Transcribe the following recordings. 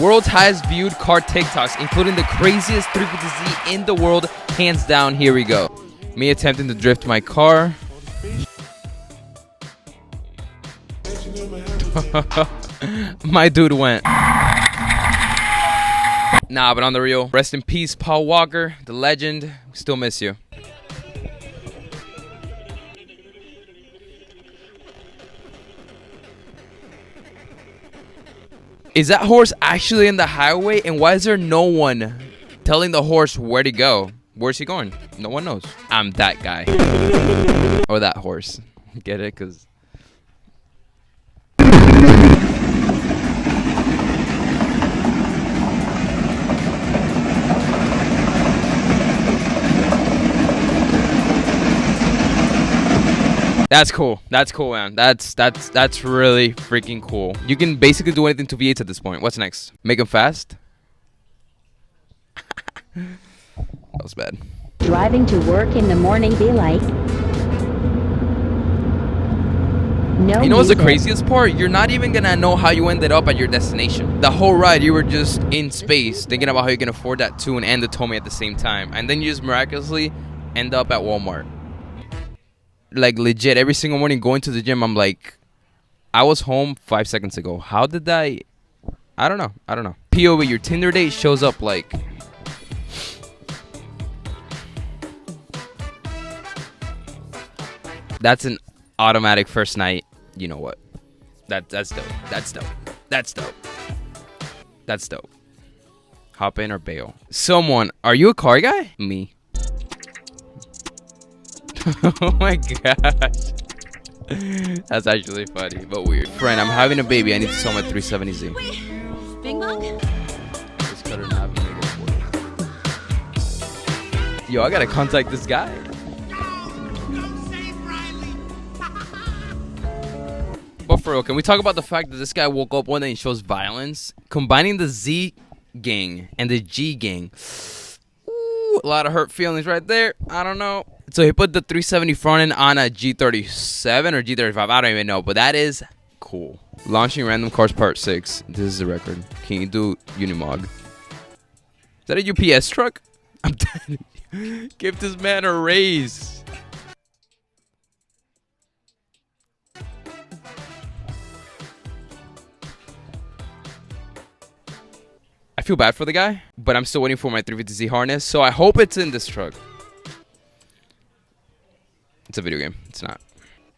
World's highest viewed car TikToks, including the craziest 350Z in the world, hands down. Here we go. Me attempting to drift my car. My dude went. Nah, but on the real, rest in peace, Paul Walker, the legend. We still miss you. Is that horse actually in the highway? And why is there no one telling the horse where to go? Where's he going? No one knows. I'm that guy. Or that horse. Get it? Because... That's cool. That's cool, man. That's really freaking cool. You can basically do anything to V8s at this point. What's next? Make them fast? That was bad. Driving to work in the morning be like... No. You know what's the craziest part? You're not even gonna know how you ended up at your destination. The whole ride, you were just in space, thinking about how you can afford that tune and the Tomei at the same time. And then you just miraculously end up at Walmart. Like, legit, every single morning going to the gym, I'm like, I was home 5 seconds ago. How did I don't know. POV, your Tinder date shows up like... That's an automatic first night. You know what? That's dope. That's dope. That's dope. That's dope. Hop in or bail. Someone, are you a car guy? Me. Oh my gosh. That's actually funny, but weird. Friend, I'm having a baby. I need to sell my 370Z. Wait, Bing Bong? Just cut her in half and make it. Yo, I gotta contact this guy. But for real, can we talk about the fact that this guy woke up one day and shows violence? Combining the Z gang and the G gang. Ooh, a lot of hurt feelings right there. I don't know. So he put the 370 front end on a G37 or G35. I don't even know, but that is cool. Launching Random Cars Part 6. This is the record. Can you do Unimog? Is that a UPS truck? I'm dead. Give this man a raise. I feel bad for the guy, but I'm still waiting for my 350Z harness, so I hope it's in this truck. It's a video game. It's not.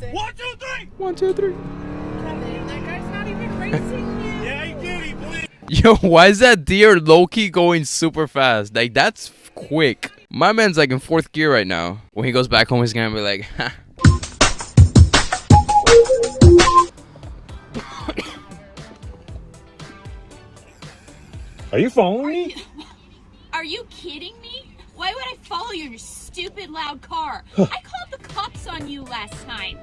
1, 2, 3. 1, 2, 3. That guy's not even racing you. Yeah, he did. He believed. Yo, why is that deer low-key going super fast? Like, that's quick. My man's like in 4th gear right now. When he goes back home, he's gonna be like, ha. Are you following me? Are you kidding me? Why would I follow you in your stupid loud car? I called the cops on you last time.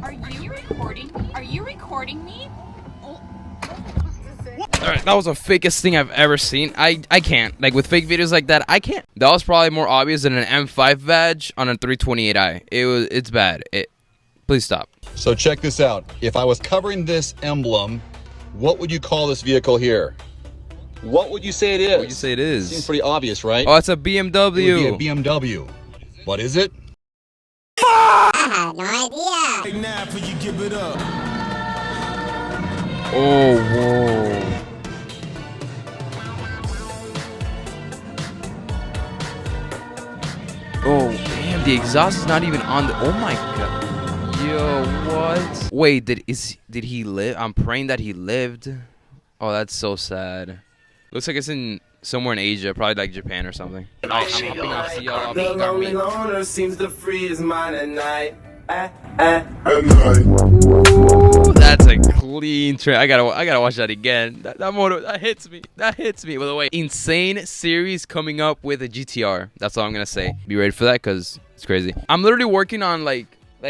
Are you recording me? Are you recording me? Oh. Alright, that was the fakest thing I've ever seen. I can't. Like, with fake videos like that, I can't. That was probably more obvious than an M5 badge on a 328i. It's bad. Please stop. So check this out. If I was covering this emblem, what would you call this vehicle here? What would you say it is? What would you say it is? Seems pretty obvious, right? Oh, it's a BMW. It would be a BMW. What is it? I have no idea. Now, for you give it up. Oh, whoa. Oh, damn, the exhaust is not even on the... Oh, my God. Yo, what? Wait, did he live? I'm praying that he lived. Oh, that's so sad. Looks like it's in somewhere in Asia, probably like Japan or something. I'm hopping off CL. The lonely loner seems to free his mind at night. Ooh, that's a clean train. I gotta watch that again. That motor, that hits me. That hits me. By the way, insane series coming up with a GTR. That's all I'm gonna say. Be ready for that because it's crazy. I'm literally working on like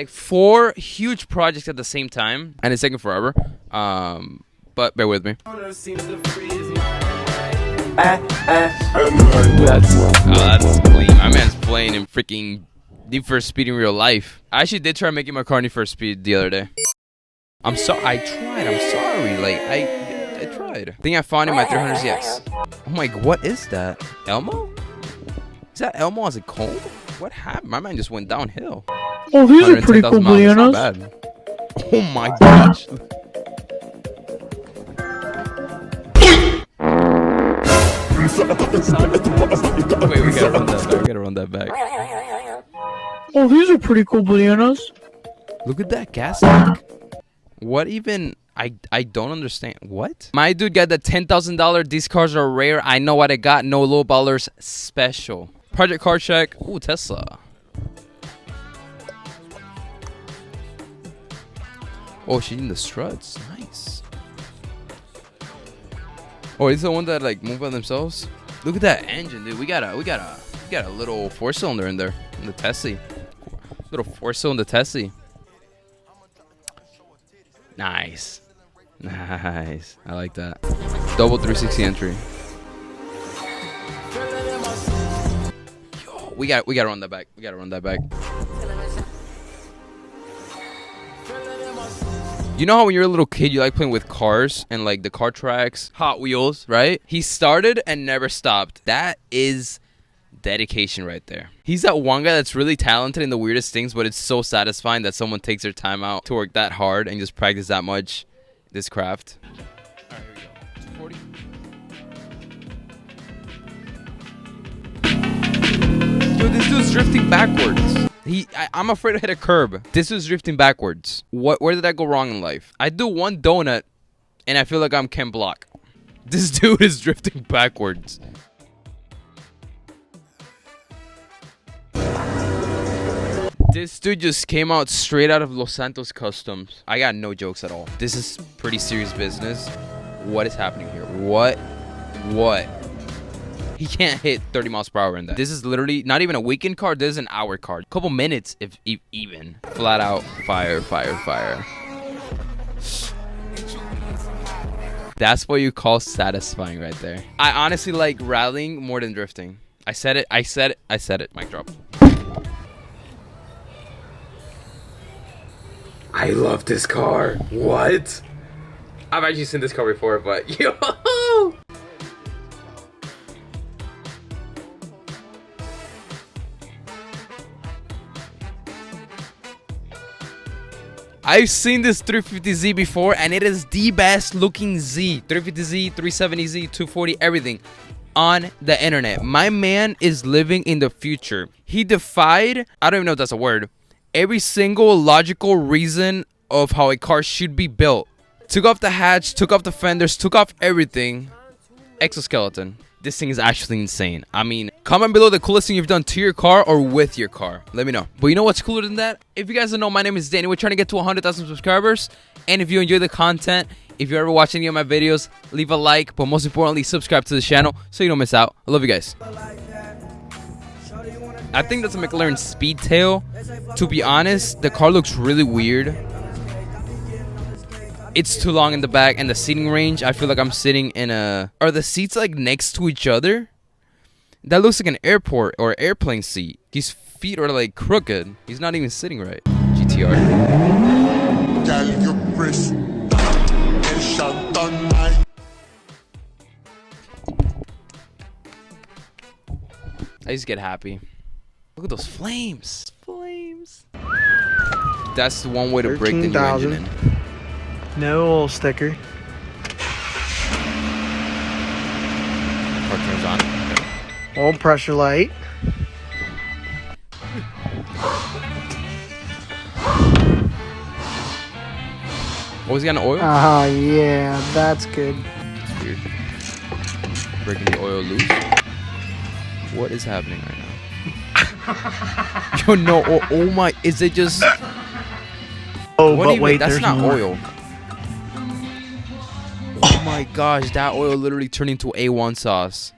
4 huge projects at the same time, and it's taking forever. But bear with me. That's clean. My man's playing in freaking Need for Speed in real life. I actually did try making my car Need for Speed the other day. I tried. I'm sorry. Like, It tried. I think I found it in my 300ZX. Oh my, what is that? Elmo? Is that Elmo as a cold? What happened? My man just went downhill. Oh, these are pretty cool 110,000 miles. That's not bananas. bad. Oh my gosh. Wait, we gotta run that back. We gotta run that back. Oh, these are pretty cool bananas. Look at that gas tank. What even? I don't understand. What? My dude got the $10,000. These cars are rare. I know what I got. No low ballers special. Project car check. Ooh, Tesla. Oh, she's in the struts. Nice. Oh, is the one that like move by themselves? Look at that engine, dude. We got a little 4-cylinder in there in the Tesla. Little 4-cylinder Tesla. Nice. Nice. I like that. Double 360 entry. Yo, we gotta run that back. We gotta run that back. You know how when you're a little kid, you like playing with cars and like the car tracks, Hot Wheels, right? He started and never stopped. That is dedication right there. He's that one guy that's really talented in the weirdest things, but it's so satisfying that someone takes their time out to work that hard and just practice that much this craft. All right, here we go. 240. Yo, this dude's drifting backwards. I'm afraid to hit a curb. This is drifting backwards. Where did I go wrong in life? I do one donut, and I feel like I'm Ken Block. This dude is drifting backwards. This dude just came out straight out of Los Santos Customs. I got no jokes at all. This is pretty serious business. What is happening here? What? He can't hit 30 miles per hour in that. This is literally not even a weekend car. This is an hour car. A couple minutes, if even. Flat out fire. That's what you call satisfying right there. I honestly like rallying more than drifting. I said it. Mic drop. I love this car. What? I've actually seen this car before, but yo. I've seen this 350Z before, and it is the best looking Z. 350Z, 370Z, 240, everything on the internet. My man is living in the future. He defied, I don't even know if that's a word, every single logical reason of how a car should be built. Took off the hatch, took off the fenders, took off everything. Exoskeleton. This thing is actually insane. I mean, comment below the coolest thing you've done to your car or with your car. Let me know. But you know what's cooler than that? If you guys don't know, my name is Danny. We're trying to get to 100,000 subscribers. And if you enjoy the content, if you ever watch any of my videos, leave a like. But most importantly, subscribe to the channel so you don't miss out. I love you guys. I think that's a McLaren Speedtail. To be honest, the car looks really weird. It's too long in the back, and the seating range, I feel like I'm sitting in a... Are the seats like next to each other? That looks like an airport or airplane seat. His feet are like crooked. He's not even sitting right. GTR. I just get happy. Look at those flames. Flames. That's the one way to break the new engine in. No oil sticker. Car turns on. Okay. Old pressure light. Oh, he's got an oil? Oh, yeah, that's good. It's weird. Breaking the oil loose. What is happening right now? Yo, no. Oh my. Is it just... Oh, What but even? wait, That's there's not more. oil. Oh my gosh, that oil literally turned into A1 sauce.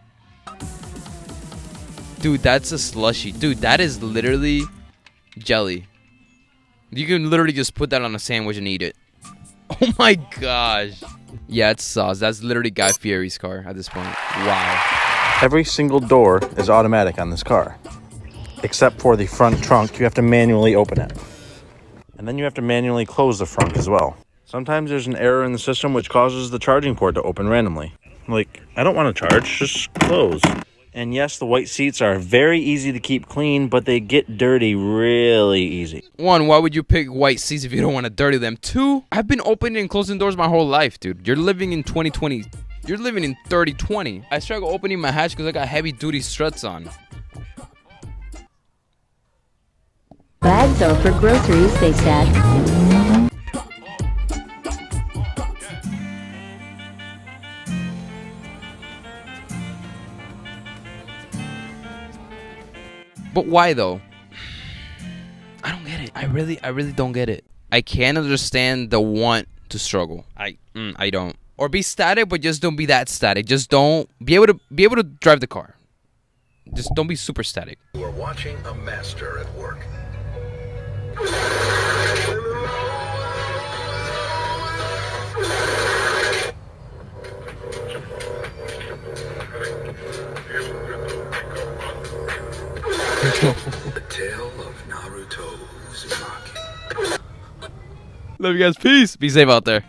Dude, that's a slushy. Dude, that is literally jelly. You can literally just put that on a sandwich and eat it. Oh my gosh. Yeah, it's sauce. That's literally Guy Fieri's car at this point. Wow. Every single door is automatic on this car. Except for the front trunk, you have to manually open it. And then you have to manually close the front as well. Sometimes there's an error in the system which causes the charging port to open randomly. Like, I don't want to charge, just close. And yes, the white seats are very easy to keep clean, but they get dirty really easy. 1, why would you pick white seats if you don't want to dirty them? 2, I've been opening and closing doors my whole life, dude. You're living in 2020. You're living in 3020. I struggle opening my hatch because I got heavy duty struts on. Bags are for groceries, they said. But why though? I don't get it. I really don't get it. I can't understand the want to struggle. I don't. Or be static, but just don't be that static. Just don't be able to drive the car. Just don't be super static. You are watching a master at work. The tale of Naruto Uzumaki. Love you guys. Peace. Be safe out there.